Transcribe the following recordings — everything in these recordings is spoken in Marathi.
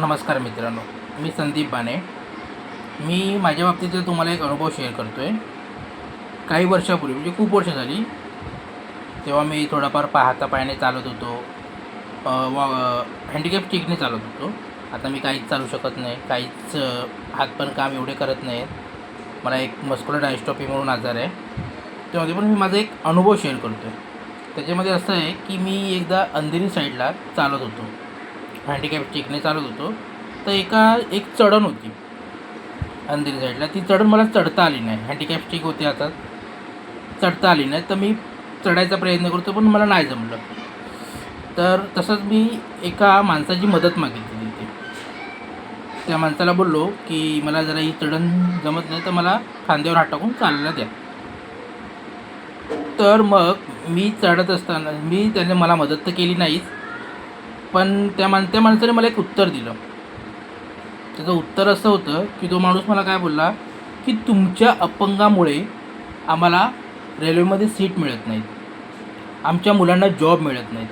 नमस्कार मित्रांनो, मी संदीप बाने. मी माझ्या बाबतीत तुम्हाला एक अनुभव शेअर करतो आहे. काही वर्षापूर्वी म्हणजे खूप वर्ष झाली, तेव्हा मी थोडाफार पाहता पायाने चालत होतो. हँडिकॅप स्टिकने चालत होतो. आता मी काहीच चालू शकत नाही, काहीच हातपण काम एवढे करत नाहीत. मला एक मस्क्युलर डायस्ट्रॉफी म्हणून आजार आहे. त्यामध्ये पण मी माझा एक अनुभव शेअर करतो आहे. त्याच्यामध्ये असं आहे की मी एकदा अंधेरी साईडला चालत होतो, हँडिकॅप स्टिकने चालत होतो. तर एक चढण होती अंधेरी साईडला. ती चढण मला चढता आली नाही. हँडिकॅप स्टिक होती हातात, चढता आली नाही. तर मी चढायचा प्रयत्न करतो, पण मला नाही जमलं. तर तसंच मी एका माणसाची मदत मागितली तिथे. त्या माणसाला बोललो की मला जरा ही चढण जमत नाही, तर मला खांद्यावर हात टाकून चालायला द्या. तर मग मी चढत असताना त्याने मला मदत तर केली नाहीच, पण त्या माणसाने मला एक उत्तर दिलं. त्याचं उत्तर असं होतं की तो माणूस मला काय बोलला की तुमच्या अपंगामुळे आम्हाला रेल्वेमध्ये सीट मिळत नाहीत, आमच्या मुलांना जॉब मिळत नाहीत.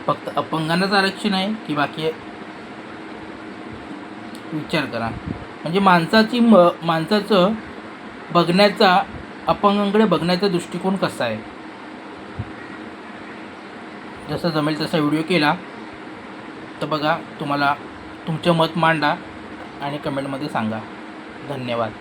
फक्त अपंगांनाच आरक्षण आहे की बाकी आहे? विचार करा. म्हणजे माणसाचं बघण्याचा, अपंगांकडे बघण्याचा दृष्टिकोन कसा आहे. जसं जमेल तसा व्हिडिओ केला तर बघा, तुम्हाला तुमचं मत मांडा आणि कमेंटमध्ये सांगा. धन्यवाद.